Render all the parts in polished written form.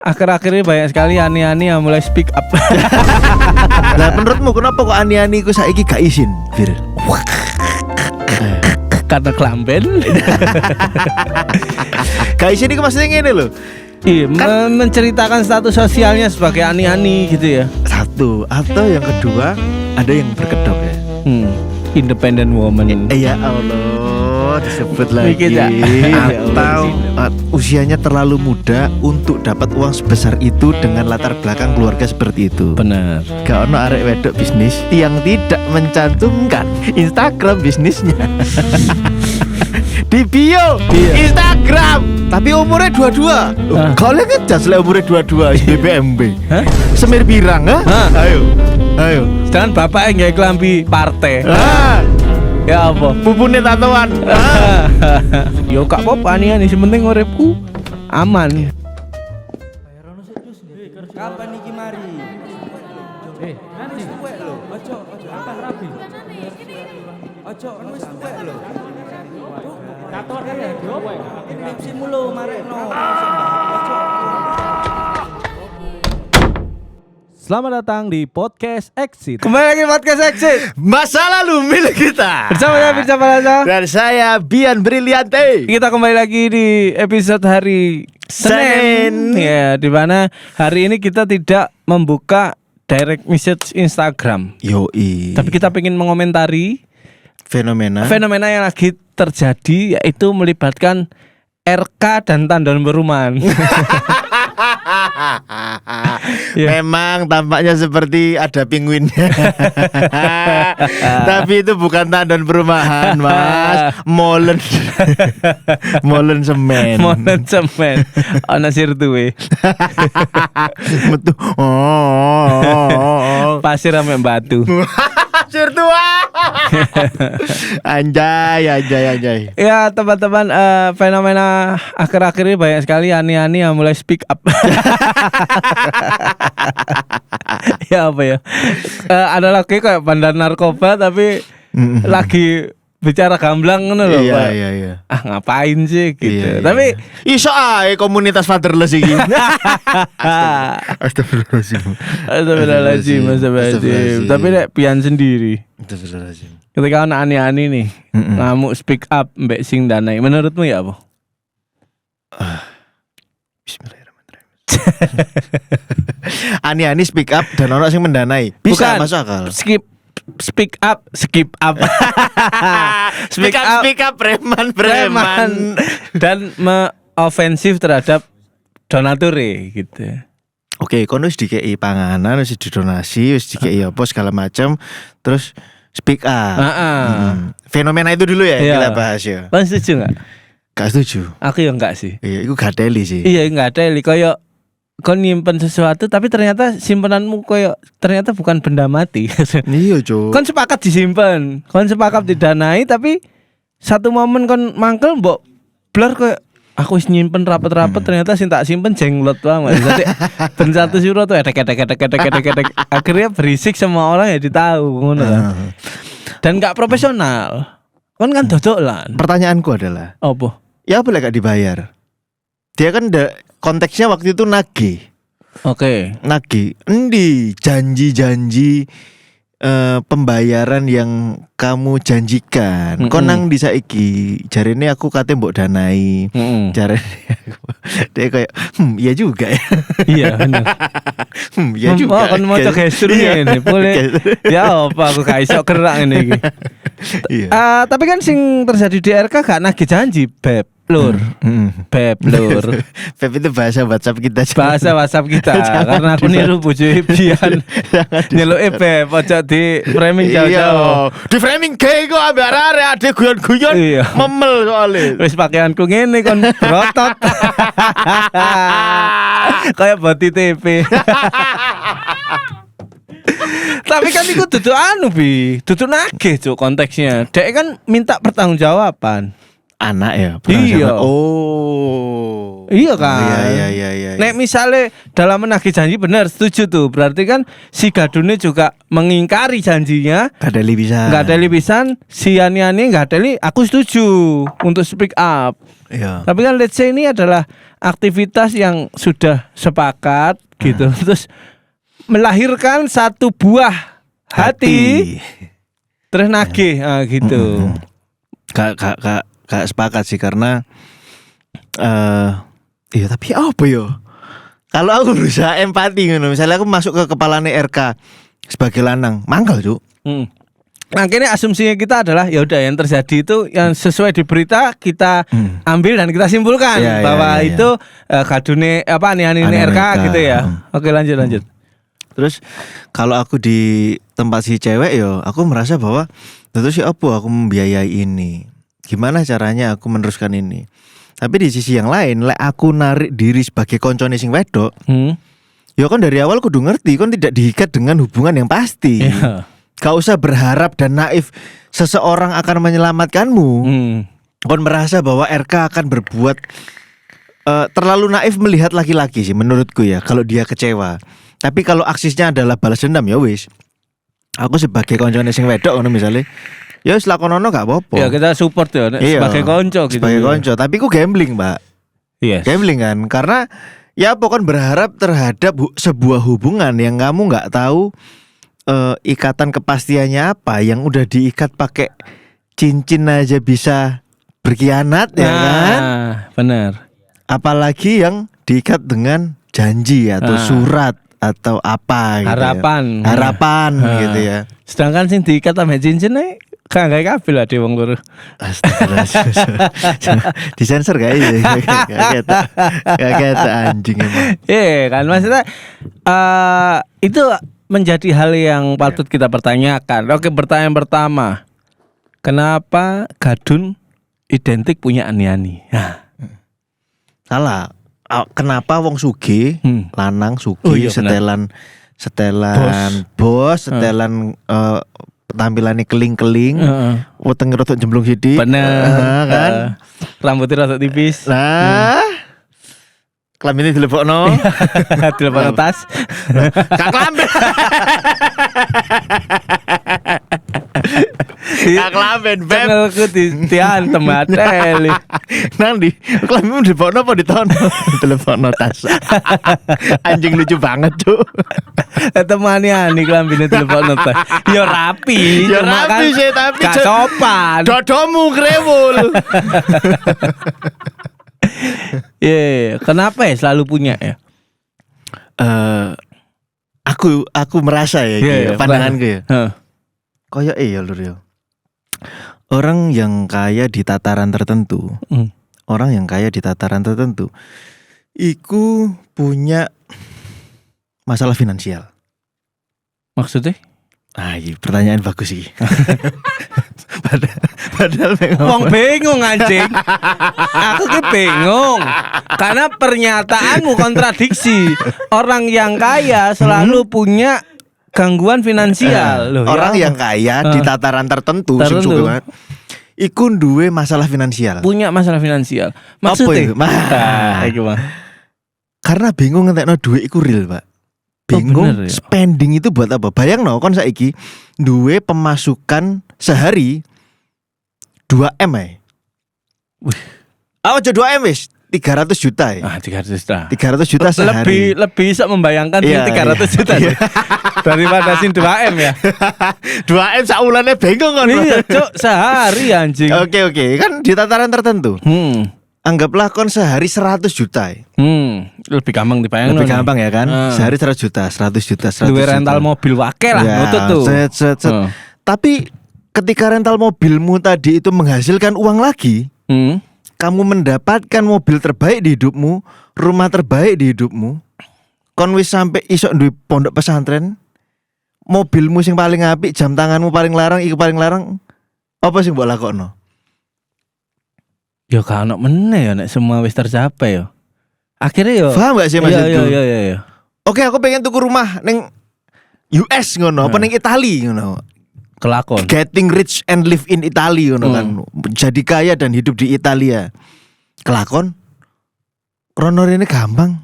Akhir-akhir ini banyak sekali ani-ani yang mulai speak up. Nah menurutmu kenapa kok ani-ani ku saiki gak izin, Fir? Karena kelamben. Gak izin itu maksudnya ngene lho. Iya, menceritakan status sosialnya sebagai ani-ani gitu ya. Satu, atau yang kedua ada yang berkedok ya. Independent woman. Ya Allah, disebut lagi. Mikir ya? Atau usianya terlalu muda untuk dapat uang sebesar itu dengan latar belakang keluarga seperti itu. Benar. Gak ono arek wedok bisnis yang tidak mencantumkan Instagram bisnisnya di bio Instagram, tapi umurnya 22. Kalian kan jelas umurnya 22 BBMB. Semir pirang, ha? Ayo. Sedangkan bapak yang gak kelambi partai. Ya apa? Pupune tatoan. Yo gak apa-apa ani-ani, sing penting uripku aman. Kapan iki mari? Nanti tuwek lho. Ojo angkat rabi. Ojo wis tuwek lho. Kator kan ya, tuwek. Tipsimu lho marekno. Ojo. Selamat datang di Podcast Exit. Kembali lagi Podcast Exit. Masa lalu milik kita. Bersama saya Dan saya Bian Briliante. Kita kembali lagi di episode hari Senin. Ya, di mana hari ini kita tidak membuka direct message Instagram. Yoi. Tapi kita ingin mengomentari fenomena yang lagi terjadi, yaitu melibatkan RK dan tandon perumahan. Ya. Memang tampaknya seperti ada penguinnya. Tapi itu bukan tandon perumahan, Mas. Molen semen. Molen semen. Ana sirtuwe. Metu. Pasir ame batu. Sirtua. Anjay. Ya teman-teman, fenomena akhir-akhir ini banyak sekali ani-ani yang mulai speak up. Ya apa ya? Ada lagi kayak bandar narkoba tapi lagi bicara gamblang ngono lho, Pak. Iya. Ah ngapain sih gitu. Iya. Tapi iso ae komunitas fatherless iki. Astagfirullahaladzim. Tapi nek pian sendiri. Astagfirullahaladzim. Ketika anak ani-ani nih ngamuk speak up mbek sing danai, menurutmu ya apa? Bismillahirrahmanirrahim. Ani-ani speak up dan orang sing mendanai. Bisa bukan, masuk akal. Speak up. speak up preman dan ofensif terhadap donatur gitu. Oke, kono wis dikei panganan, wis didonasi, wis dikei apa segala macam, terus speak up. Fenomena itu dulu ya kita bahas ya. Kau setuju nggak? Gak setuju. Aku ya enggak sih. Iya, itu gak deli sih. Iya, enggak deli. Kayak kau nyimpen sesuatu tapi ternyata simpenanmu kayak ternyata bukan benda mati. Iya, Cuk. Kon sepakat disimpan, kon sepakat didanai, tapi satu momen kon mangkel mbok blur kayak aku wis nyimpen rapet-rapet ternyata sing tak simpen jenglot banget. Jadi ben satu suro tuh edek. Akhirnya berisik semua orang ya ditahu ngono kan. Dan enggak profesional. Kon kan dodolan. Pertanyaanku adalah, apa? ya boleh gak dibayar? Dia kan konteksnya waktu itu nagih. Oke. Nagih. Endi janji-janji pembayaran yang kamu janjikan. Kok nang di saiki jarene aku kate mbok danai. Jarene dia kayak iya juga ya. Iya benar. Iya juga. Kan mau gesturnya ini boleh. Ya apa aku gak iso gerak ini iki. Iya. Tapi kan sing terjadi di RK gak nagih janji, Beb. Beb lur. Beb itu bahasa WhatsApp kita. Karena aku niru bojoe Bian. Nyeluke Beb ojo di framing jauh-jauh. Di framing gay kok ambek arek ade guyon-guyon memel soalnya. Wis pakaianku ngene kon brotot. Kayak boti TP. Tapi kan itu duduk duduk nagih Cuk konteksnya. Dek kan minta pertanggungjawaban. Anak ya. Iya. Oh. Iya kan. Iya. Nek misalnya dalam menagih janji benar setuju tuh. Berarti kan si Gadune juga mengingkari janjinya. Gak ada libisan. Gak ada libisan, si Yani gak ada aku setuju untuk speak up. Iya. Tapi kan let's say ini adalah aktivitas yang sudah sepakat gitu. Terus melahirkan satu buah hati. Terus nagih gitu. Gak sepakat sih karena iya tapi apa yo? Kalau aku berusaha empati ngono, misalnya aku masuk ke kepalane RK sebagai lanang, mangkal cuk. Nah, akhirnya asumsinya kita adalah ya udah yang terjadi itu yang sesuai di berita kita ambil dan kita simpulkan bahwa itu Gadune aneh-aneh RK gitu ya. Oke, lanjut. Terus kalau aku di tempat si cewek yo, aku merasa bahwa tentu sih apa aku membiayai ini. Gimana caranya aku meneruskan ini? Tapi di sisi yang lain, lek aku narik diri sebagai koncone sing wedok, ya kan dari awal kudu ngerti, kan tidak diikat dengan hubungan yang pasti. Gak usah berharap dan naif seseorang akan menyelamatkanmu. Kon merasa bahwa RK akan berbuat terlalu naif melihat laki-laki sih menurutku ya. Kalau dia kecewa, tapi kalau aksesnya adalah balas dendam ya wis. Aku sebagai koncone sing wedok ngono misalnya. Ya wis lakonono gak apa-apa. Ya kita support ya sebagai konco gitu. Sebagai konco, tapi ku gambling, Mbak. Yes. Gambling kan karena ya pokoknya berharap terhadap sebuah hubungan yang kamu nggak tahu ikatan kepastiannya apa, yang udah diikat pakai cincin aja bisa berkhianat ya kan? Benar. Apalagi yang diikat dengan janji atau surat atau apa gitu. Harapan gitu ya. Sedangkan sing diikat sama cincin gak kabel lah di wong loro. Disensor gak ya? Gak anjing emang. Kan maksudnya itu menjadi hal yang patut kita pertanyakan. Oke, pertanyaan pertama. Kenapa Gadun identik punya ani-ani? Salah. Kenapa wong sugih, lanang sugih, setelan bos, setelan tampilannya keling-keling, wetenge rodok jemblung sithik. Bener kan? Rambutnya rodok tipis. Nah, kelaminnya dilebokno. Dilebokno tas. Kak klambi. Kak klamben beb. Channelku diantem ateli. Nang di kelaminmu dilebokno apa ditono? Dilebokno tas. Anjing lucu banget, Cuk. Temani kelambine dilebokno tas. Ya rapi. Ya rapi sih tapi gak sopan. Dodomu krewul. Kenapa ya selalu punya ya? Aku merasa ya, pandanganku ya. Kayak ya lur ya. Orang yang kaya di tataran tertentu, iku punya masalah finansial. Maksudnya? Iya, pertanyaan bagus sih. Padahal wong bingung anjing. Aku ki bingung karena pernyataanmu kontradiksi. Orang yang kaya selalu punya gangguan finansial. Loh, orang yang kaya di tataran tertentu. Sing suka banget. Iku duwe masalah finansial. Punya masalah finansial. Maksudnya? Karena bingung ngentekno duit iku real, Pak. Bingung ya? Spending itu buat apa? Bayang no, kon saiki duwe pemasukan sehari 2M ya. Aja 2M wis 300 juta ya. 300 juta. 300 juta sehari. Lebih bisa membayangkan 300 juta daripada sin 2M ya. 2M saulane bingung kan. Iya, Cuk, sehari anjing. Oke, kan di tataran tertentu. Anggaplah kon sehari 100 juta. Lebih gampang dibayang. Lebih gampang ya kan? Sehari 100 juta. Duwe rental mobil wakil lah, nutut tuh. Tapi ketika rental mobilmu tadi itu menghasilkan uang lagi, kamu mendapatkan mobil terbaik di hidupmu, rumah terbaik di hidupmu, kon wis sampai isok duwe pondok pesantren, mobilmu sing paling apik, jam tanganmu paling larang, iku paling larang, apa sing mbok lakokno? Ya kan meneh ya nek semua wis tercapai ya. Akhirnya ya. Paham gak sih maksudku? Iya. Oke, aku pengen tuku rumah ning US ngono, apa ning Itali ngono. Kelakon. Getting rich and live in Italy ngono kan. Jadi kaya dan hidup di Italia. Kelakon. rono rene gampang.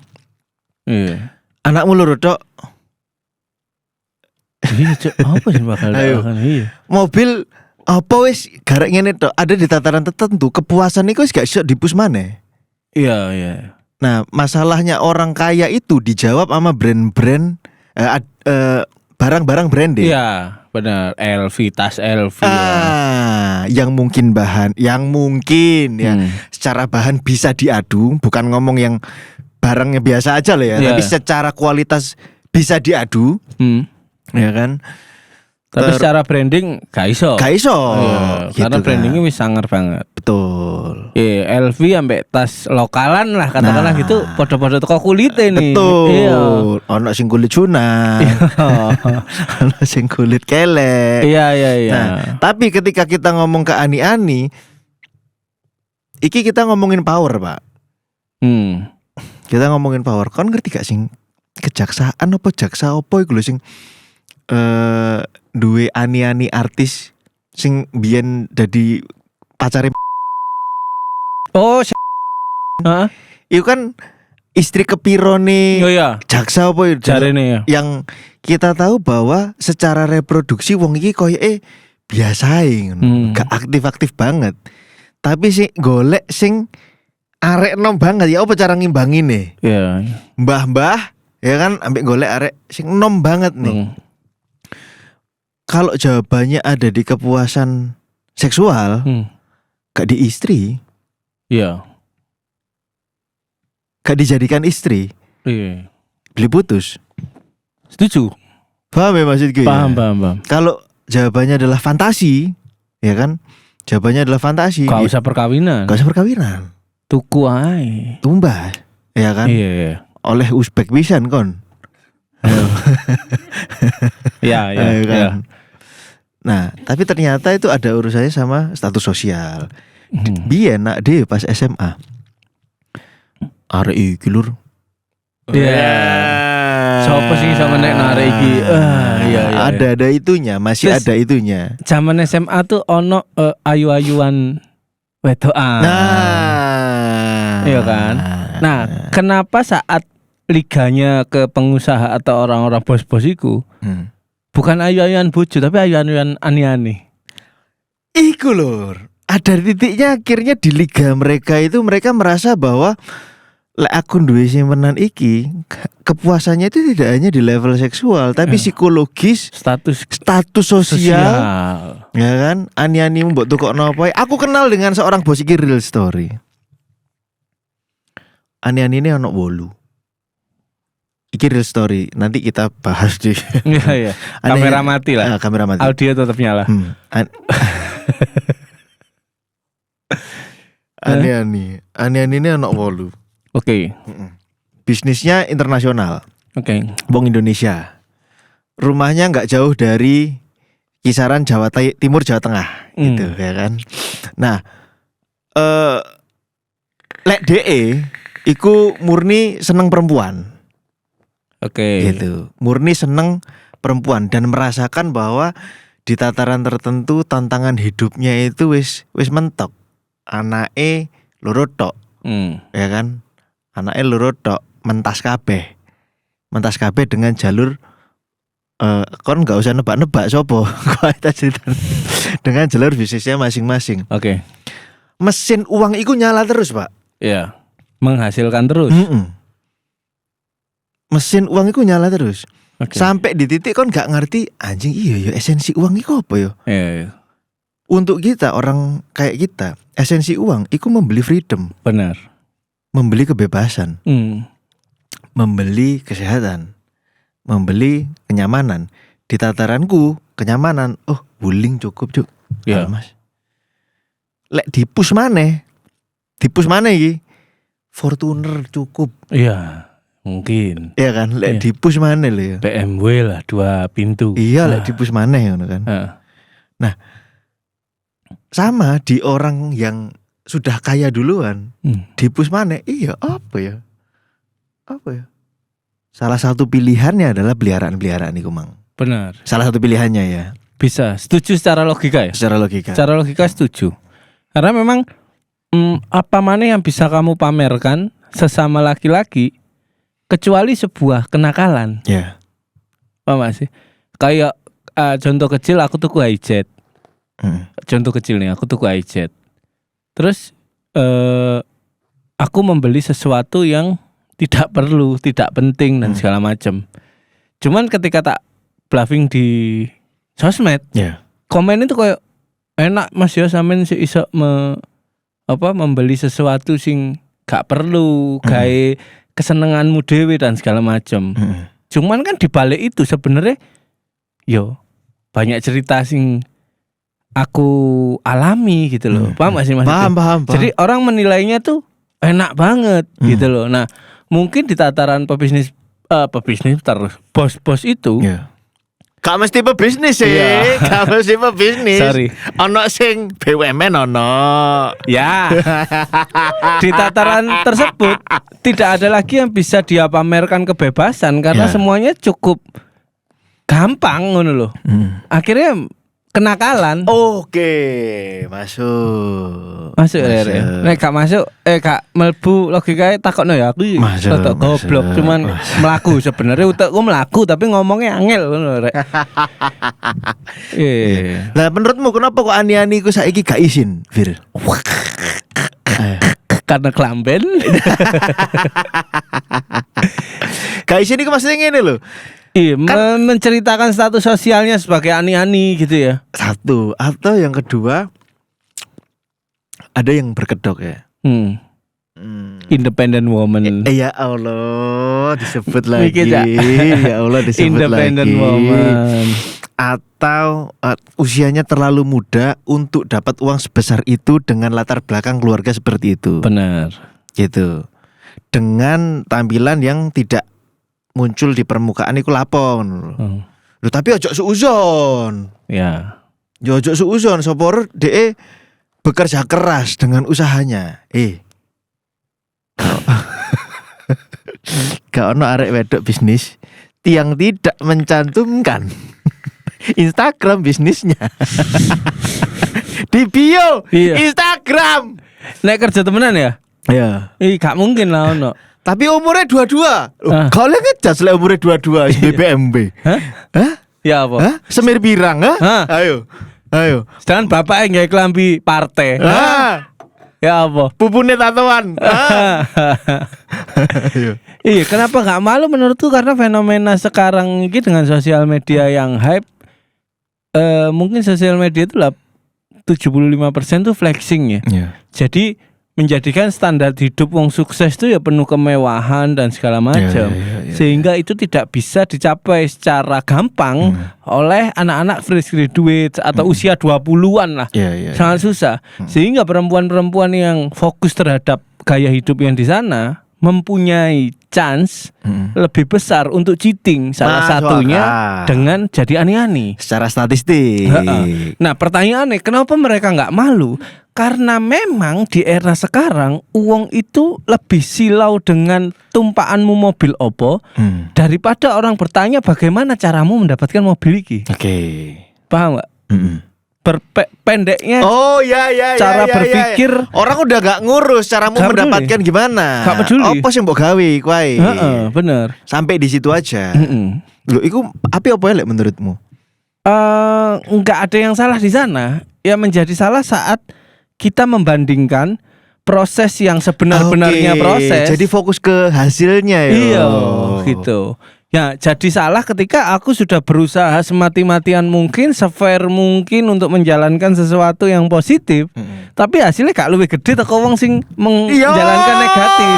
Iya. Anakmu loro tok. Iya, Cuk. Apa sih bakal Ayo. dilakukan? Iya. Mobil apa wis garek ngene tok, ada di tataran tertentu kepuasan iku wis gak iso dipus maneh. Iya, iya. Nah, masalahnya orang kaya itu dijawab sama brand-brand barang-barang branded. Iya, benar. LV, tas LV. Yang mungkin ya secara bahan bisa diadu, bukan ngomong yang barangnya biasa aja loh ya, Iya. tapi secara kualitas bisa diadu, ya kan? Tapi secara branding gak iso. Gak iso. Iya, Gitu karena kan. brandingnya wis sangar banget. Betul. Iya, LV ambek tas lokalan lah katakanlah Nah. gitu, podo-podo teko kulite nih. Betul. Iya. Ono sing kulit cuna, ono sing kulit kelek. Iya, iya, iya. Nah, tapi ketika kita ngomong ke ani-ani, iki kita ngomongin power, Pak. Kita ngomongin power. Kon ngerti gak sing kejaksaan apa jaksa apa iku lho sing duwe ani-ani artis sing biyen dadi pacare. Oh, Heeh. Iku kan istri kepirone Oh iya, jaksa apa itu? jarene ya. Yang kita tahu bahwa secara reproduksi wong iki koyoke biasa ngono. Gak aktif-aktif banget. Tapi sing golek sing arek nom banget ya apa cara ngimbangine? Iya. Mbah-mbah ya kan ambek golek arek sing nom banget nih. Kalau jawabannya ada di kepuasan seksual, gak di istri, Iya. gak dijadikan istri, Iya. beli putus. Setuju. Paham ya maksudku ya? Paham. Kalau jawabannya adalah fantasi, ya kan? Jawabannya adalah fantasi. Gak usah perkawinan. Gak usah perkawinan. Tuku ae. Tumbas, ya kan? Iya. Oleh Uzbek pisan kon. Iya, iya. Ayo kan? Iya. Nah, tapi ternyata itu ada urusannya sama status sosial. Biyen nak dhewe pas SMA. Arek iki lur. Iya. Sopo sing iso ngenek narek iki? Iya. Ada itunya, masih Terus- ada itunya. Zaman SMA tuh ono ayu-ayuan wedokan. Nah. Iya kan? Nah, kenapa saat liganya ke pengusaha atau orang-orang bos-bos iku bukan ayu-ayuan bojo tapi ayu-ayuan ani-ani? Iku lur. Ada titiknya akhirnya di liga mereka itu mereka merasa bahwa lek aku duwe simpenan iki kepuasannya itu tidak hanya di level seksual tapi psikologis, Status sosial. Ya kan? Ani-ani mbok tukokno apa? Aku kenal dengan seorang bos iki real story. Ani-ani ini ono 8. Iki real story. Nanti kita bahas di Iya, iya. Kamera mati lah. kamera mati. Audio tetap nyala. Ani-ani ini ono 8. Oke. Bisnisnya internasional. Oke. Wong Indonesia. Rumahnya nggak jauh dari kisaran Jawa Timur, Jawa Tengah, gitu ya kan. Nah, lek DE iku murni seneng perempuan. Oke. Gitu. Murni seneng perempuan dan merasakan bahwa di tataran tertentu tantangan hidupnya itu wis mentok. Anake loro tok, ya kan? Anake loro tok, mentas kabeh. Mentas kabeh dengan jalur kon nggak usah nebak-nebak sopo. Kita cerita dengan jalur bisnisnya masing-masing. Oke. Mesin uang itu nyala terus, Pak. Iya. Menghasilkan terus. Mesin uang itu nyala terus. Oke. Sampai di titik kon nggak ngerti anjing iya ya esensi uang itu apa ya? Iya. Untuk kita orang kayak kita, esensi uang itu membeli freedom, Benar. membeli kebebasan, membeli kesehatan, membeli kenyamanan. Di tataranku kenyamanan, wuling cukup cuk. Iya. Mas. Lek dipus maneh iki Fortuner cukup. Iya. Mungkin. Iya kan, lek Iya. dipus maneh lho ya. BMW lah 2 pintu. Iya, lek dipus maneh ngono kan. Nah, sama di orang yang sudah kaya duluan, dipus maneh. Iya, apa ya? Salah satu pilihannya adalah peliharaan-peliharaan iku, Mang. Benar. Salah satu pilihannya ya, Bisa. Setuju secara logika ya? secara logika. Secara logika setuju. Karena memang apa mana yang bisa kamu pamerkan sesama laki-laki kecuali sebuah kenakalan. Ya. Paham gak sih? Kayak contoh kecil aku tuku hijet. Contoh kecil nih, aku tuku hijet. Terus aku membeli sesuatu yang tidak perlu, tidak penting dan segala macam. Cuman ketika tak bluffing di sosmed, Ya. komen itu kayak enak Mas ya sampean sih iso membeli sesuatu sing gak perlu, gawe kesenenganmu dhewe dan segala macam. Cuman kan di balik itu sebenarnya yo banyak cerita sing aku alami gitu loh. Paham gak sih Mas? Paham. Jadi orang menilainya tuh enak banget gitu loh. Nah, mungkin di tataran pebisnis terus bos-bos itu Ya. Gak mesti pebisnis sih, Iya. gak mesti pebisnis. Sorry. Ono sing BUMN ono. ya di tataran tersebut tidak ada lagi yang bisa dia pamerkan kebebasan karena Ya. semuanya cukup gampang ngono loh. Akhirnya kenakalan. Oke, masuk. Masuk ya. Nek gak masuk gak mlebu logikae takokno ya aku Masuk, rada goblok masuk. cuman melaku sebenarnya utekku melaku tapi ngomongnya angel ngono rek. Iya. Lah menurutmu kenapa kok ani-ani ku saiki gak izin, Fir? Karena kelamben. Gak izin iku maksudnya ngene lho. Iya, menceritakan status sosialnya sebagai ani-ani gitu ya. Satu, atau yang kedua ada yang berkedok ya. Independent woman. Ya Allah, disebut lagi. Mikir, Cak. Ya Allah, disebut Independent lagi. woman. Atau usianya terlalu muda untuk dapat uang sebesar itu dengan latar belakang keluarga seperti itu. Benar. Gitu. Dengan tampilan yang tidak muncul di permukaan iku lapon. Loh, tapi ojo suuzon. Ya. Ya ojo suuzon sopor DE bekerja keras dengan usahanya. Gak ono arek wedok bisnis yang tidak mencantumkan Instagram bisnisnya di bio Iya. Instagram. Nek kerja temenan ya? Ya. Gak mungkin lah ono. Tapi umurnya 22. Ah. Kalian ngejudge lah umurnya 22 BBMB. Hah? Hah? Ya apa? Hah? Semir pirang, ha? Hah? Ayo. Sedangkan bapak yang gak kelambi partai. Ah, Ya apa? pupune tatoan. Ah. Ayo. Iya, kenapa gak malu menurutku karena fenomena sekarang ini dengan sosial media yang hype, mungkin sosial media itu lah 75% tuh flexing ya. Ya. Jadi menjadikan standar hidup wong sukses itu ya penuh kemewahan dan segala macam. Ya. Sehingga itu tidak bisa dicapai secara gampang oleh anak-anak fresh graduate atau usia 20-an lah. Ya. Sangat susah. Sehingga perempuan-perempuan yang fokus terhadap gaya hidup yang di sana mempunyai chance lebih besar untuk cheating, salah Masuk satunya akal. dengan jadi ani-ani. Secara statistik. Nah, pertanyaannya kenapa mereka nggak malu? Karena memang di era sekarang uang itu lebih silau dengan tumpaanmu mobil opo daripada orang bertanya bagaimana caramu mendapatkan mobil iki. Oke. Paham nggak? Pendeknya Oh ya. Cara berpikir. Orang udah gak ngurus caramu Gak peduli. mendapatkan gimana. Gak peduli. Apa sih mbok gawe kuwi? bener. Sampai di situ aja. Mm-mm. Loh, iku apa elek menurutmu? Nggak ada yang salah di sana. Yang menjadi salah saat kita membandingkan proses yang sebenar-benarnya Oke, proses. jadi fokus ke hasilnya ya. Iya, gitu. Ya, jadi salah ketika aku sudah berusaha semati-matian mungkin, sefair mungkin untuk menjalankan sesuatu yang positif, tapi hasilnya gak luwih gede teko wong sing menjalankan negatif.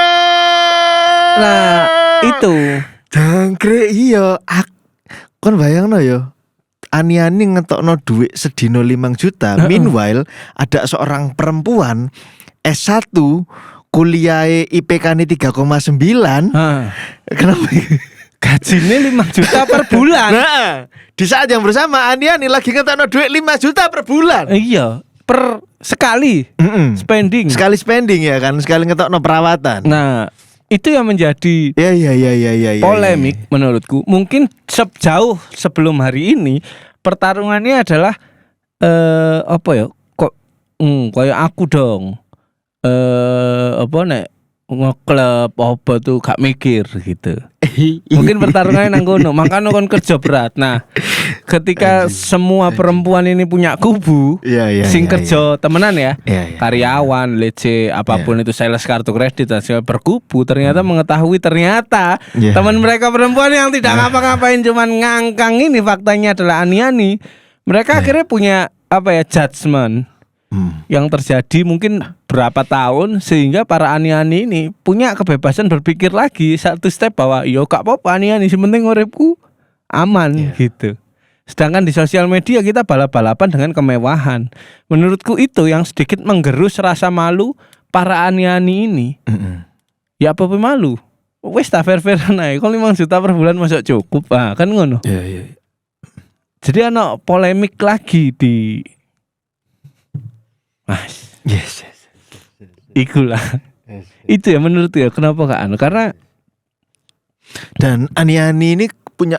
Danjang. Nah, itu. Jangkrik iya. Kon bayangno ya. Ani-ani ngetokno duit sedino 5 juta. Meanwhile ada seorang perempuan S1 kuliah IPK-nya 3,9. Kenapa? Gajinya 5 juta per bulan. Nah, di saat yang bersama Ani-ani lagi ngetokno duit 5 juta per bulan. Iya, per sekali spending. Sekali spending ya kan, sekali ngetokno perawatan. Nah, itu yang menjadi Ya. polemik menurutku. Mungkin jauh sebelum hari ini pertarungannya adalah apa ya? Kok kayak aku dong. apa nek ngeklub apa tuh gak mikir gitu. Mungkin pertarungannya nang kono, makanya kon kerja berat. Nah, ketika semua perempuan ini punya kubu, sing kerja temenan ya, karyawan, lece, apapun itu sales kartu kredit, berkubu, ternyata mengetahui ternyata teman mereka perempuan yang tidak ngapa-ngapain cuman ngangkang ini faktanya adalah ani-ani. Mereka akhirnya punya apa ya judgement yang terjadi mungkin berapa tahun sehingga para ani-ani ini punya kebebasan berpikir lagi satu step bahwa yo gak apa-apa ani-ani penting uripku aman gitu. Sedangkan di sosial media kita balap-balapan dengan kemewahan. Menurutku itu yang sedikit menggerus rasa malu para ani-ani ini. Ya apa malu? Wes ta fair-fairan ae. Kok 5 juta per bulan masuk cukup. Ah, kan ngono. Jadi ana polemik lagi di Mas. Yes. Ikulah. Itu ya menurut ya kenapa gak anu? Karena dan ani-ani ini punya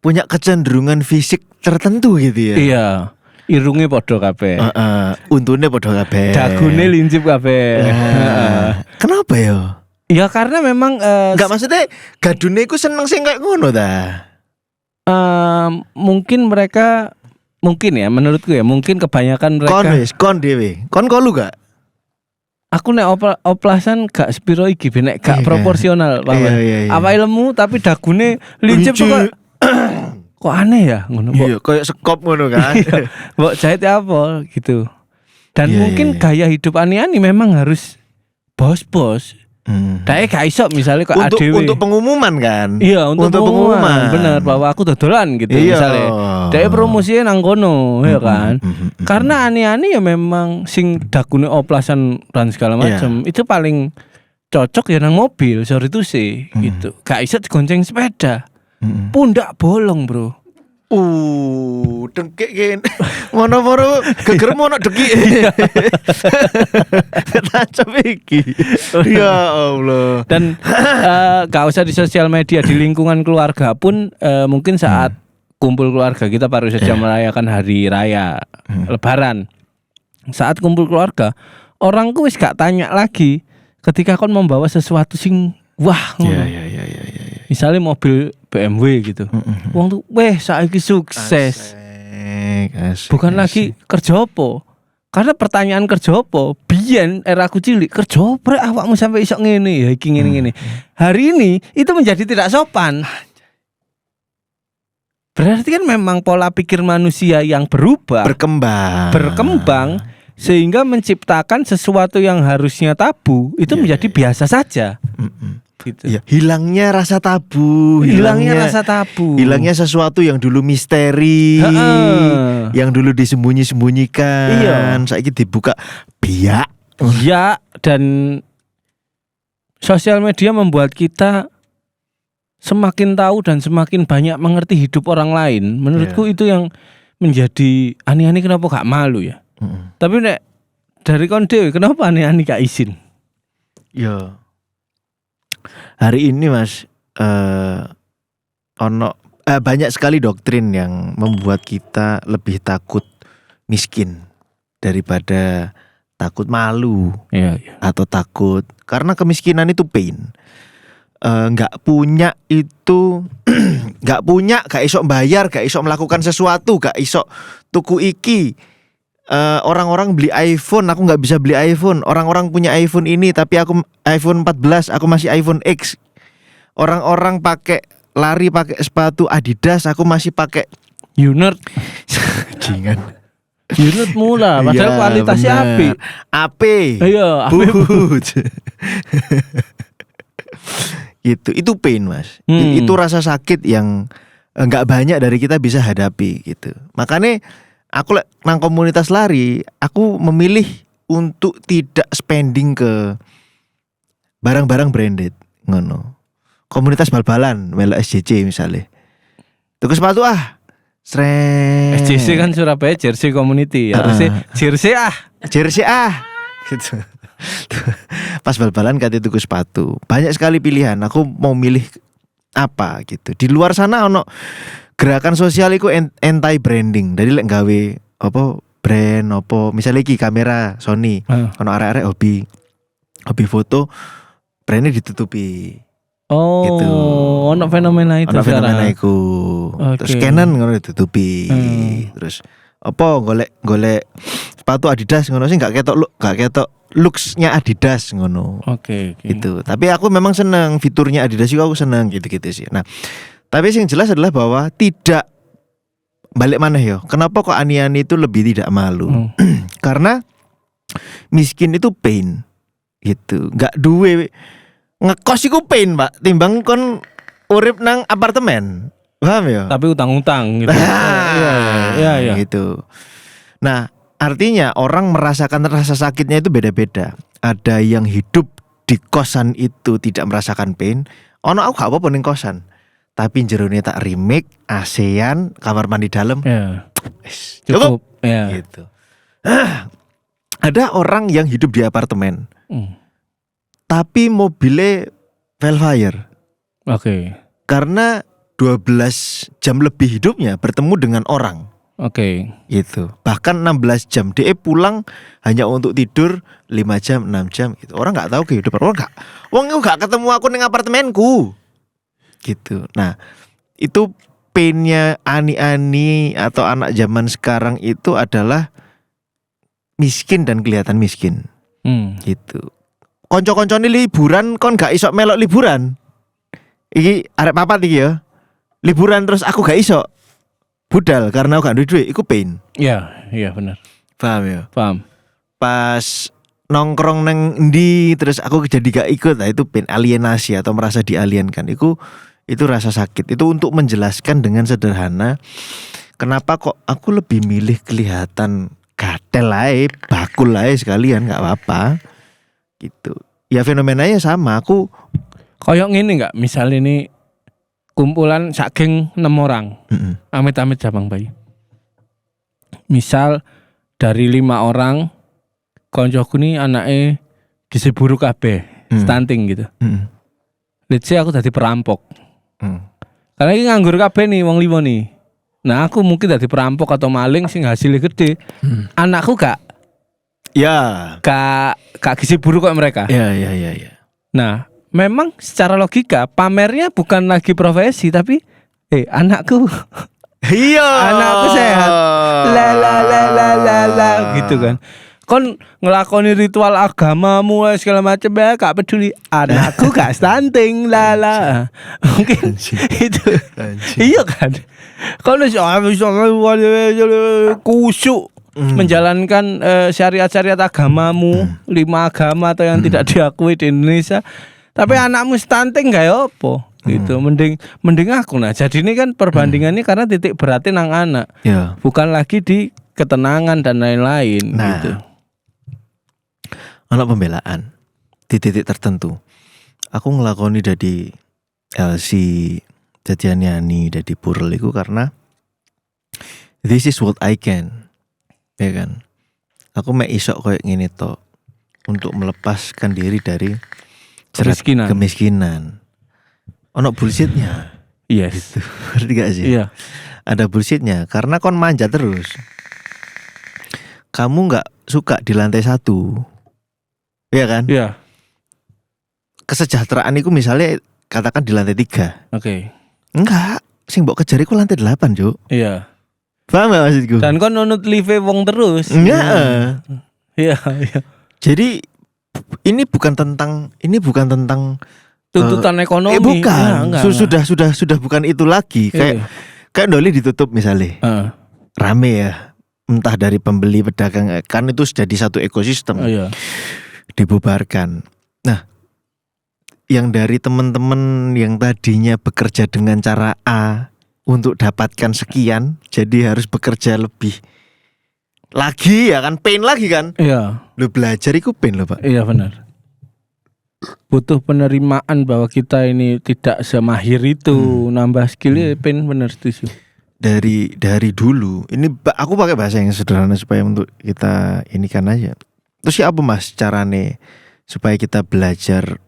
punya kecenderungan fisik tertentu gitu ya. iya, irungnya podo kabeh. Untune podo kabeh. Dagune lincip kabeh. Kenapa ya? Ya karena memang Enggak maksudnya gadune iku seneng sing kayak ngono ta. Mungkin mereka ya menurutku ya mungkin kebanyakan mereka kon dhewe. Kon kolu gak? Aku nek oplasan gak spiro iki nek gak proporsional Pak. Apa ilmu tapi dagune lincip kok aneh ya ngono. Iya, kayak sekop ngono kan. Mbok jahit apa gitu. Dan mungkin gaya hidup ani-ani memang harus bos-bos. Kayak gak iso misalnya kok ADW untuk pengumuman kan. Iya untuk pengumuman. Bener bahwa aku dodolan gitu misalnya. Dia promosinya nang kono ya kan. Karena ani-ani ya memang sing dagune oplasan dan segala macam itu paling cocok ya nang mobil sorry itu sih gitu. Gak iso digonceng sepeda. Pundak bolong bro. Dengkek kan. Mono-mono geger mono dekik. Tancap iki. Ya Allah. Dan gak usah di sosial media, di lingkungan keluarga pun mungkin saat kumpul keluarga kita baru saja merayakan hari raya Lebaran. Saat kumpul keluarga, orang ku wis gak tanya lagi ketika kon membawa sesuatu sing wah ngono. Misalnya mobil BMW gitu. Wong tuh saiki sukses. Asik, bukan lagi kerja apa. Karena pertanyaan kerja apa? Biyen era aku cilik, kerja apa awakmu sampai iso ngene ya iki ngene-ngene. Hari ini itu menjadi tidak sopan. Berarti kan memang pola pikir manusia yang berkembang sehingga menciptakan sesuatu yang harusnya tabu itu menjadi biasa saja. Gitu. Ya, hilangnya rasa tabu, hilangnya sesuatu yang dulu misteri, yang dulu disembunyi-sembunyikan, saiki dibuka biak. Ya, dan sosial media membuat kita semakin tahu dan semakin banyak mengerti hidup orang lain. Menurutku itu yang menjadi ani-ani kenapa gak malu ya. Tapi nek dari kon dhewe kenapa ani-ani gak izin? Ya. Hari ini Mas banyak sekali doktrin yang membuat kita lebih takut miskin daripada takut malu atau takut karena kemiskinan itu pain. Nggak punya itu nggak punya, gak iso bayar, gak iso melakukan sesuatu, gak iso tuku iki. Orang-orang beli iPhone, aku nggak bisa beli iPhone. Orang-orang punya iPhone ini, tapi aku iPhone 14, aku masih iPhone X. Orang-orang lari pakai sepatu Adidas, aku masih pakai Unert. Jingan. Unert mula, padahal kualitasnya apik. Iya, apik. Gitu, itu pain Mas. Itu rasa sakit yang nggak banyak dari kita bisa hadapi gitu. Makanya aku nang komunitas lari, aku memilih untuk tidak spending ke barang-barang branded, ngono. Komunitas bal-balan, melo SJC misalnya. Tuku sepatu SJC kan Surabaya Jersey Community, harusnya Jersey gitu. Pas bal-balan kate tuku sepatu. Banyak sekali pilihan, aku mau milih apa gitu. Di luar sana ono gerakan sosial iku anti branding. Jadi lek gawe brand opo, misalnya iki kamera Sony, ono arek-arek hobi foto, brandnya ditutupi. Oh, Gitu. ono fenomena itu Ono sekarang. fenomena iku. Terus Oke. Canon ngono ditutupi. Terus apa golek sepatu Adidas ngono sih gak ketok looks-nya Adidas ngono. Oke. Gitu. Tapi aku memang seneng fiturnya Adidas juga, aku seneng gitu-gitu sih. Nah, tapi yang jelas adalah bahwa tidak balik mana yo. Kenapa kok ani-ani itu lebih tidak malu? Karena miskin itu pain. Gitu. Gak duwe ngekos iku pain, Pak. Timbang kon urip nang apartemen. Paham ya? Tapi utang-utang gitu. Iya. Gitu. Nah, artinya orang merasakan rasa sakitnya itu beda-beda. Ada yang hidup di kosan itu tidak merasakan pain. Ono aku gak apa-apa ning kosan. Tapi jerone tak remake, ASEAN, kamar mandi dalam. Iya. Cukup. Iya. Gitu. Ada orang yang hidup di apartemen. Tapi mobilnya Velfire. Oke. Karena 12 jam lebih hidupnya bertemu dengan orang. Oke. Gitu. Bahkan 16 jam dia pulang hanya untuk tidur 5 jam, 6 jam gitu. Orang gak tahu kehidupan orang gak ketemu aku ning apartemenku. Gitu. Nah, itu painnya ani-ani atau anak zaman sekarang itu adalah miskin dan kelihatan miskin. Gitu. Konco-koncone liburan kon gak iso melok liburan. Iki arek papat iki ya. Liburan terus aku gak iso. Budal karena aku gak duwe duit, iku pain. Iya benar. Paham ya? Paham. Pas nongkrong neng endi terus aku jadi gak ikut, nah itu pain, alienasi atau merasa dialienkan. Itu rasa sakit. Itu untuk menjelaskan dengan sederhana kenapa kok aku lebih milih kelihatan gatel ae, bakul ae sekalian gak apa-apa. Gitu. Ya fenomenanya sama, aku Koyok ngene enggak? Misal ini kumpulan sak geng 6 orang. Amit-amit Jabang Bayi. Misal dari 5 orang koncoku nih anake gizi buruk kabeh, stunting gitu. Let's say aku dadi perampok. Karena ini nganggur kabeh nih wong 5 nih. Nah, aku mungkin dadi perampok atau maling sing hasilnya gede. Anakku gak gizi buruk kok mereka. Ya. Nah, memang secara logika pamernya bukan lagi profesi tapi anakku Iya. Anakku sehat. La gitu kan. Kon ngelakoni ritual agamamu segala macam ya gak peduli. Anakku gak stunting la. Mungkin itu. Iya kan. Kalau kusyuk menjalankan syariat-syariat agamamu, 5 agama atau yang tidak diakui di Indonesia. Tapi anakmu stunting gak ya apa? Gitu. Mending aku. Nah, jadi ini kan perbandingannya karena titik beratnya nang anak. Ya. Bukan lagi di ketenangan dan lain-lain gitu. Anak pembelaan di titik tertentu. Aku ngelakoni dari LC, jadi nyanyi dari Purl itu karena this is what I can. Ya kan? Aku mek isok kayak gini toh untuk melepaskan diri dari kemiskinan. Ono bullshitnya. Yes. Gitu. Ngerti gak sih? Iya. Ada bullshitnya karena kon manja terus. Kamu gak suka di lantai 1. Iya kan? Iya. Kesejahteraan itu misalnya katakan di lantai 3. Oke. Enggak, sing mbok kejar iku lantai 8, Juk. Iya. Paham gak maksudku? Dan kon nunut live wong terus. Enggak. Iya. Jadi ini bukan tentang Tuntutan ekonomi. bukan. Ya, Sudah bukan itu lagi. Kayak Doli ditutup misalnya. Rame ya. Entah dari pembeli, pedagang, kan itu jadi satu ekosistem. Iya. Dibubarkan. Nah, yang dari teman-teman yang tadinya bekerja dengan cara A untuk dapatkan sekian, jadi harus bekerja lebih lagi ya kan, pain lagi kan. Iya. Lu belajar itu pain lo Pak. Iya benar. Butuh penerimaan bahwa kita ini tidak semahir itu, nambah skillnya pain, benar setuju. Dari dulu ini aku pakai bahasa yang sederhana supaya untuk kita ini kan aja. Terus ya apa Mas carane supaya kita belajar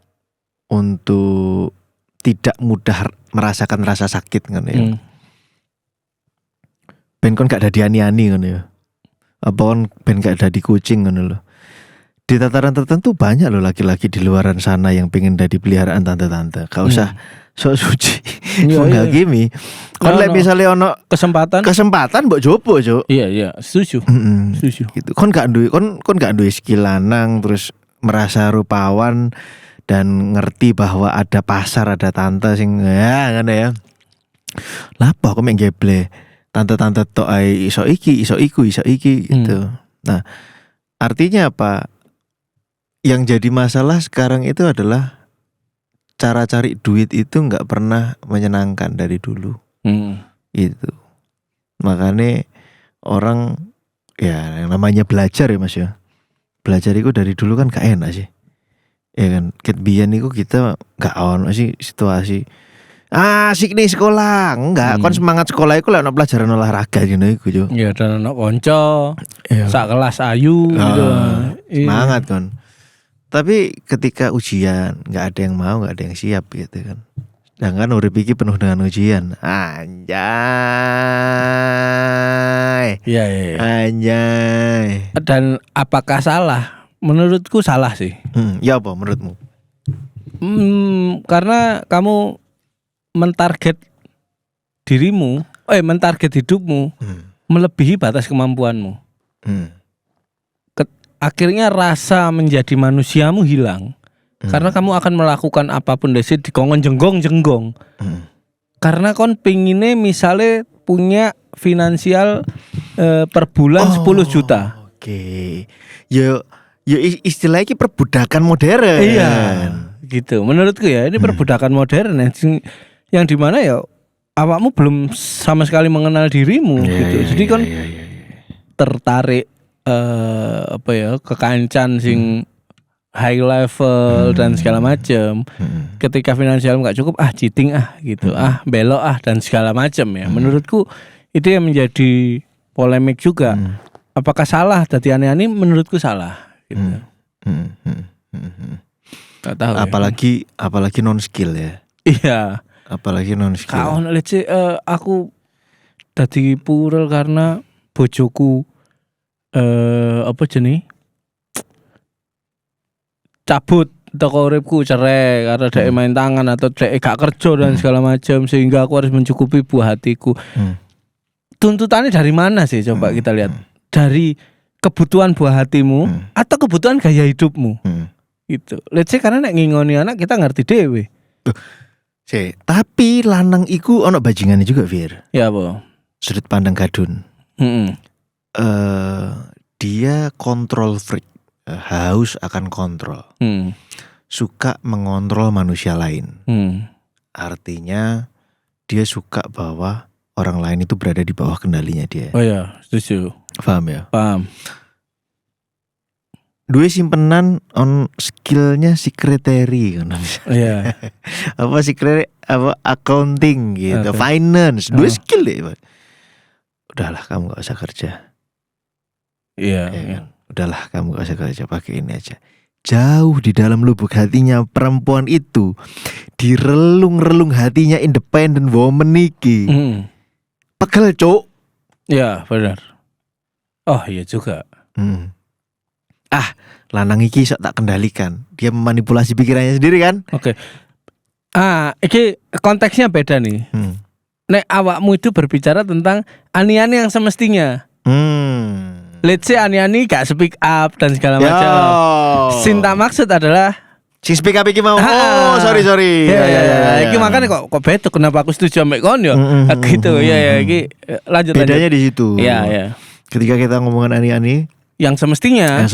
untuk tidak mudah merasakan rasa sakit kan ya. Ben kon gak ada diani-ani kan ya. apa kon ben gak dadi kucing ngono lho. Di tataran tertentu banyak loh laki-laki di luaran sana yang pengen dadi peliharaan tante-tante. Gak usah sok suci Iya, menghakimi. Kon lek misale ono kesempatan mbok jopo, Cuk. Iya, setuju. Setuju. Gitu. Kon gak duwe skill lanang terus merasa rupawan dan ngerti bahwa ada pasar, ada tante sing ya ngene ya. Lapo kok mek geble. Tante-tante tok ae iso iki gitu. Nah, artinya apa? Yang jadi masalah sekarang itu adalah cara cari duit itu nggak pernah menyenangkan dari dulu. Itu. Makanya orang ya yang namanya belajar ya Mas ya. Belajar itu dari dulu kan gak enak sih. Ya kan, ket biyen niku kita gak ono sih situasi asik nih sekolah. Enggak, kon semangat sekolah iku lek ono pelajaran olahraga ngono iku yo. Ya dan ono kanca. Sak kelas ayu gitu. Semangat kon. Tapi ketika ujian nggak ada yang mau, nggak ada yang siap gitu kan. Sedangkan urip iki penuh dengan ujian. Anjay. Iya. Anjay. Dan apakah salah? Menurutku salah sih. Ya apa menurutmu? Karena kamu mentarget dirimu, mentarget hidupmu melebihi batas kemampuanmu. Akhirnya rasa menjadi manusiamu hilang. Karena kamu akan melakukan apapun desi dikongkon jenggong. Karena kon pingine misalnya punya finansial per bulan 10 juta. Oke. Ya istilahnya ini perbudakan modern. Iya. Gitu. Menurutku ya ini perbudakan modern yang dimana ya awakmu belum sama sekali mengenal dirimu gitu. Jadi kon tertarik kekancan sing high level dan segala macam. Ketika finansial nggak cukup, cheating gitu, belok dan segala macam ya. Menurutku itu yang menjadi polemik juga. Apakah salah tadi aneh-aneh? Menurutku salah. Gitu. Gak tahu. Apalagi non skill ya. Iya. Apalagi non skill. Kau lece aku tadi purel karena bojoku cabut toko uripku cerai karena dia main tangan atau dia gak kerja dan segala macam sehingga aku harus mencukupi buah hatiku. Tuntutannya dari mana sih? Coba kita lihat dari kebutuhan buah hatimu atau kebutuhan gaya hidupmu. Gitu. Let's say karena nek ngingoni anak kita ngerti dewe. Tapi lanang iku ono bajingannya juga Fir. Ya apa? Sudut pandang gadun. Dia kontrol freak, haus akan kontrol, suka mengontrol manusia lain. Artinya dia suka bahwa orang lain itu berada di bawah kendalinya dia. Oh ya, setuju. Paham ya? Paham. Dua simpenan on skillnya sekretari kan? Iya. Apa sekretari? Apa accounting gitu, finance. Dua skill deh. Udahlah kamu gak usah kerja. Iya. Kan? Udahlah kamu gak usah kerja, pakai ini aja. Jauh di dalam lubuk hatinya perempuan itu, di relung-relung hatinya independent woman niki. Pegel cuk. Iya benar. Oh iya juga. Lanang iki sok tak kendalikan. Dia memanipulasi pikirannya sendiri kan? Oke. Iki konteksnya beda nih. Nek awakmu itu berbicara tentang ani-ani yang semestinya. Let's say ani-ani gak speak up dan segala macam. Sinta maksud adalah si speak up iki mau. Oh, sorry. Ya. Iki makanya kok beda kenapa aku setuju ambek kon yo. Gitu. Ya, iki lanjut. Bedanya di situ. Iya. Ketika kita ngomongin ani-ani yang semestinya.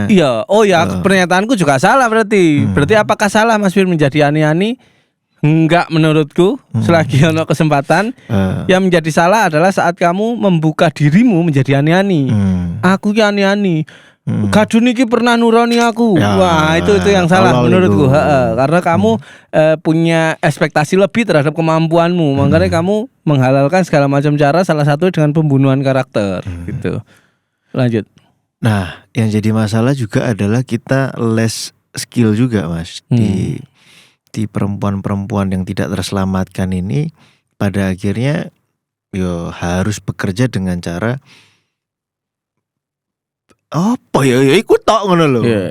Iya. Oh ya, pernyataanku juga salah berarti. Berarti apakah salah Mas Fir menjadi ani-ani? Enggak menurutku. Selagi ono kesempatan. Yang menjadi salah adalah saat kamu membuka dirimu menjadi ani-ani. Aku ki ani-ani. Gadun iki pernah nurani aku. Wah, itu yang salah menurutku. Karena kamu punya ekspektasi lebih terhadap kemampuanmu. Makanya kamu menghalalkan segala macam cara, salah satu dengan pembunuhan karakter gitu. Lanjut. Nah, yang jadi masalah juga adalah kita less skill juga Mas di perempuan-perempuan yang tidak terselamatkan ini. Pada akhirnya harus bekerja dengan cara apa ya iku tok ngono lho. Iya.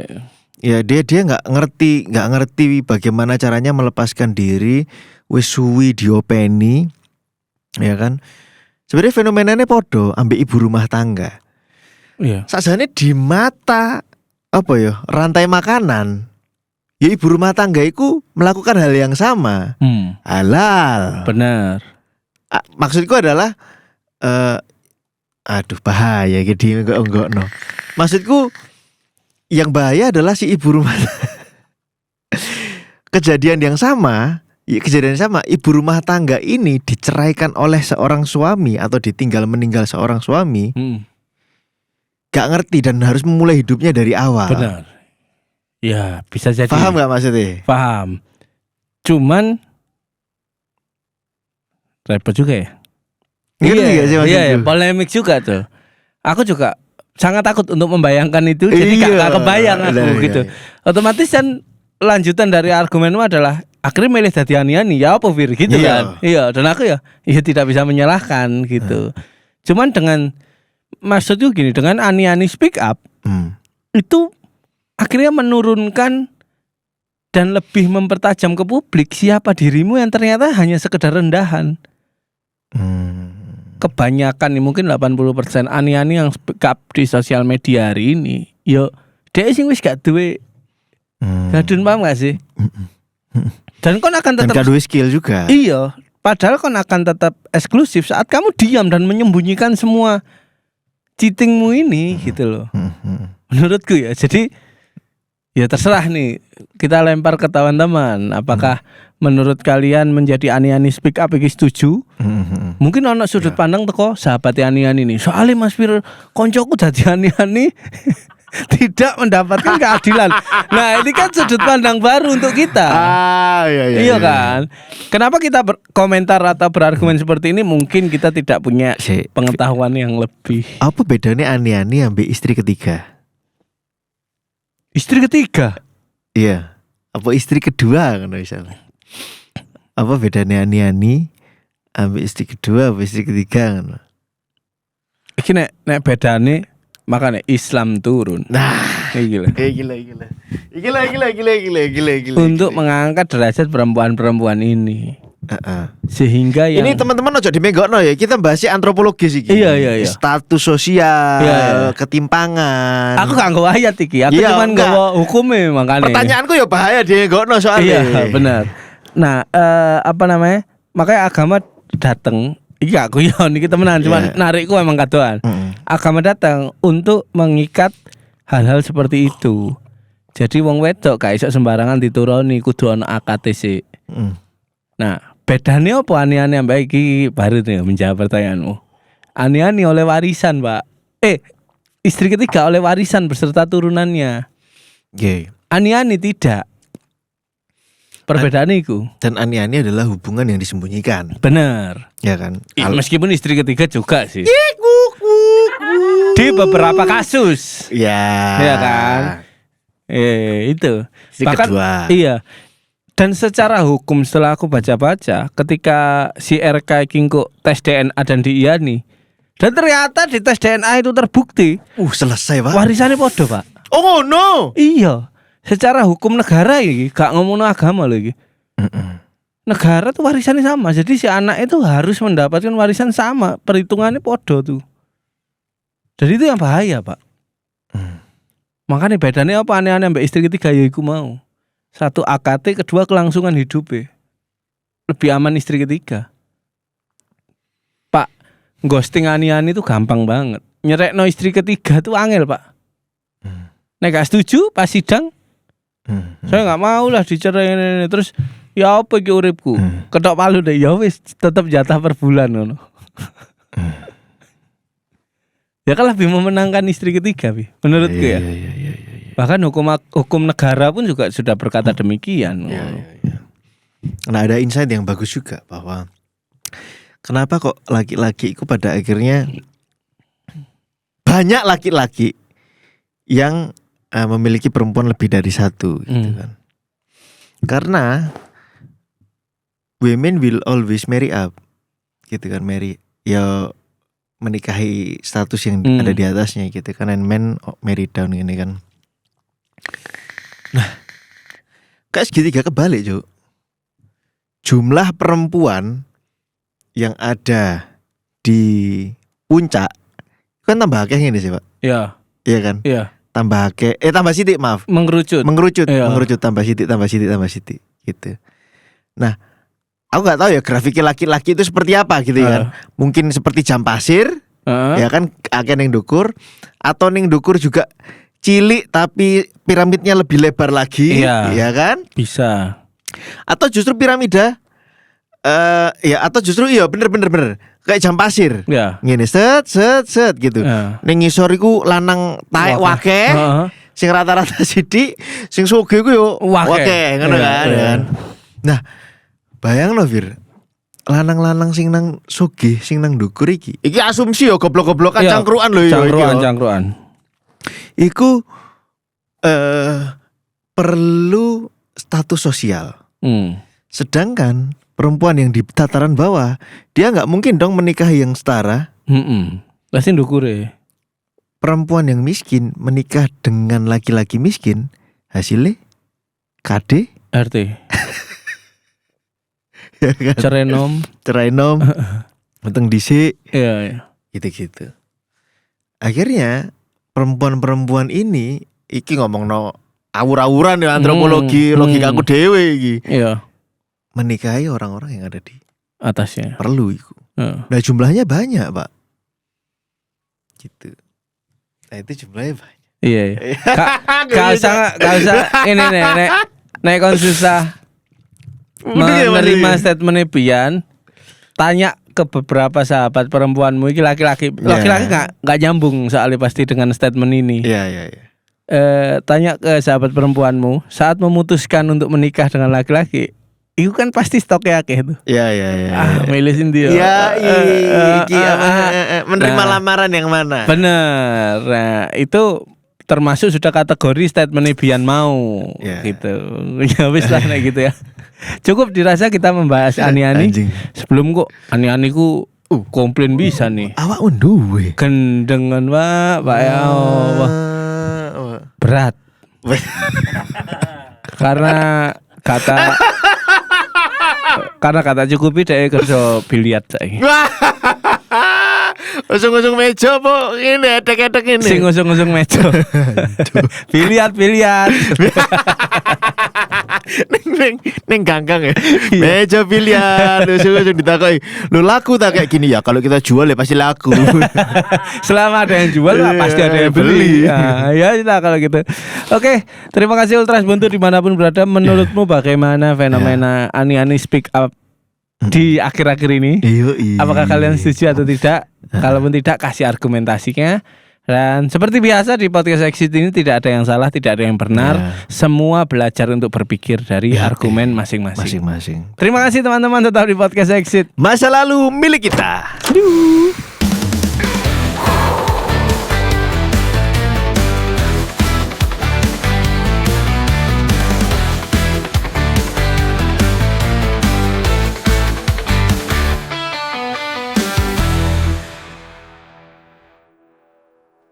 Ya dia nggak ngerti bagaimana caranya melepaskan diri, wis suwi diopeni, ya kan? Sebenarnya fenomenanya podo ambek ibu rumah tangga. Iya. Sajane di mata apa ya rantai makanan, ya ibu rumah tangga itu melakukan hal yang sama, halal. Benar. Maksudku adalah, aduh bahaya gede enggak no. Maksudku yang bahaya adalah si ibu rumah kejadian yang sama, ibu rumah tangga ini diceraikan oleh seorang suami atau ditinggal meninggal seorang suami, gak ngerti dan harus memulai hidupnya dari awal. Benar. Ya bisa jadi. Paham gak maksudnya? Paham. Cuman repot juga ya. Ngerti gak sih maksudku? Iya, polemik juga tuh. Aku juga sangat takut untuk membayangkan itu, jadi gak kebayang aku gitu. Otomatis kan lanjutan dari argumenmu adalah akhirnya milih jadi ani-ani ya apa Fir gitu kan. Iya, dan aku ya tidak bisa menyalahkan gitu. Cuman dengan maksudku gini, dengan ani-ani speak up itu akhirnya menurunkan dan lebih mempertajam ke publik siapa dirimu yang ternyata hanya sekedar rendahan. Kebanyakan nih mungkin 80% ani-ani yang speak up di sosial media hari ini, yo dia sing wis gak duwe gadun, paham gak sih? Dan kon akan tetap gak duwe skill juga. Iya, padahal kon akan tetap eksklusif saat kamu diam dan menyembunyikan semua cheatingmu ini gitu loh. Menurutku ya, jadi ya terserah nih, kita lempar ke teman-teman. Apakah menurut kalian menjadi ani-ani speak up iki setuju? Mungkin ono sudut pandang teko sahabat ani-ani nih. Soalnya Mas Fir koncoku dadi ani-ani tidak mendapatkan keadilan. Nah, ini kan sudut pandang baru untuk kita. Iya kan? Kenapa kita berkomentar atau berargumen seperti ini? Mungkin kita tidak punya pengetahuan yang lebih. Apa bedanya ani-ani ambek istri ketiga? Istri ketiga? Iya. Apa istri kedua kan misalnya? Apa bedanya ani-ani ambek istri kedua ambek istri ketiga kan? Iki nek bedane makanya Islam turun. Nah, gila. Untuk mengangkat derajat perempuan-perempuan ini. Sehingga yang ini teman-teman ojo dimegokno ya, kita bahas antropologis iki. Iya. Status sosial, ketimpangan. Aku gak nggawa ayat iki, aku cuman nggawa hukumnya makanya. Pertanyaanku ya bahaya dimegokno soalnya. Iya, benar. Nah, apa namanya? Makanya agama datang. Iki aku ya niki temenan, cuman narikku emang kadoan. Agama datang untuk mengikat hal-hal seperti itu. Jadi wong wedok gak iso sembarangan dituruni, kudu ana akate sik. Nah, bedane apa ani-ani ambek iki baru nih menjawab pertanyaanmu. Ani-ani oleh warisan, Pak. Istri ketiga oleh warisan beserta turunannya. Ani-ani tidak. Perbedaan itu. Dan ani-ani adalah hubungan yang disembunyikan. Benar. Ya kan? Meskipun istri ketiga juga sih. Di beberapa kasus. Ya kan? Itu. Istri bahkan kedua. Iya. Dan secara hukum setelah aku baca-baca, ketika si RK Kingko tes DNA dan diiyani, dan ternyata di tes DNA itu terbukti selesai, Pak. Warisannya podo, Pak. Oh no. Iya. Secara hukum negara iki, gak ngomongno agama lho iki. Negara tuh warisannya sama. Jadi si anak itu harus mendapatkan warisan sama, perhitungannya podo tuh. Jadi itu yang bahaya, Pak. Makanya bedanya apa aneh-aneh mbak istri ketiga ya iku mau. Satu AKT, kedua kelangsungan hidupnya. Lebih aman istri ketiga. Pak, ghosting ani-ani itu gampang banget. Nyerekno istri ketiga tuh angel, Pak. Nek gak setuju pas sidang, saya gak mau lah dicerai ini. Terus ya apa iki uripku? Ketok palu deh, ya wis tetap jatah per bulan ngono. Ya kan lebih memenangkan istri ketiga, Bi. Menurutku ya. Bahkan hukum negara pun juga sudah berkata demikian. Nah, ada insight yang bagus juga bahwa kenapa kok laki-laki itu pada akhirnya banyak laki-laki yang memiliki perempuan lebih dari satu gitu kan. Karena women will always marry up. Gitu kan, menikahi status yang ada di atasnya gitu kan, and men marry down ini kan. Nah, kayak segitiga kebalik, Cuk. Jumlah perempuan yang ada di puncak kan tambah akeh ini sih, Pak. Iya. Iya kan? Iya. Tambah akeh, tambah sithik, maaf. Mengerucut. Iya. Mengerucut tambah sithik gitu. Nah, aku nggak tahu ya grafiknya laki-laki itu seperti apa gitu ya kan. Mungkin seperti jam pasir, ya kan, akeh ning dukur, atau ning dukur juga cilik tapi piramidnya lebih lebar lagi, ya kan? Bisa. Atau justru piramida, ya atau justru iya bener kayak jam pasir, ngene set gitu. Ning ngisor iku lanang taek wake, sing rata-rata sithik, sing sugih ku yo wake, ngono kan. Nah, bayangno Fir, lanang-lanang sing nang sugih, sing nang ndukur iki asumsi yo goblok-goblokan cangkruan lho yo. Cangkruan. Iku perlu status sosial. Sedangkan perempuan yang di tataran bawah, dia nggak mungkin dong menikahi yang setara. Pasti ndukure. Perempuan yang miskin menikah dengan laki-laki miskin, hasilnya KD RT. ya kan? Cerai nom, untung dhisik. Iya. Gitu. Akhirnya perempuan-perempuan ini iki ngomongno awur-awuran ya antropologi, logika aku dhewe iki. Iya. Menikahi orang-orang yang ada di atasnya. Perlu iku. Nah, jumlahnya banyak, Pak. Gitu. Nah, itu jumlahnya banyak. Iya. Gak usah ini nek kon susah menerima statement Bian. Tanya ke beberapa sahabat perempuanmu iki laki-laki nggak nyambung soalnya pasti dengan statement ini. Iya. Tanya ke sahabat perempuanmu saat memutuskan untuk menikah dengan laki-laki, itu kan pasti stoknya akeh itu. Iya. Milih sendiri. Menerima lamaran yang mana? Bener. Nah, itu termasuk sudah kategori statement Bian mau gitu. Ya wis lah gitu ya. Cukup dirasa kita membahas ani-ani. Sebelum kok ani-ani ku komplain bisa nih. Awak duwe gendengan Pak ya Allah. Berat. Karena kata cukupi dhek kerja biliar saiki. Usung-usung meja po ngene edek-edek ngene. Sing usung-usung meja. biliar. Neng ganggang ya. Meja biliar usung-usung ditakoki. Lho laku tak kayak gini ya? Kalau kita jual ya pasti laku. Selama ada yang jual pasti ada yang beli. Nah, ya kita kalau gitu. Oke, terima kasih Ultras Buntu dimanapun berada. Menurutmu bagaimana fenomena ani-ani speak up di akhir-akhir ini? Apakah kalian setuju atau tidak? Kalaupun tidak, kasih argumentasinya. Dan seperti biasa di podcast Exit ini tidak ada yang salah, tidak ada yang benar. Semua belajar untuk berpikir dari argumen masing-masing. Terima kasih teman-teman, tetap di podcast Exit. Masa lalu milik kita.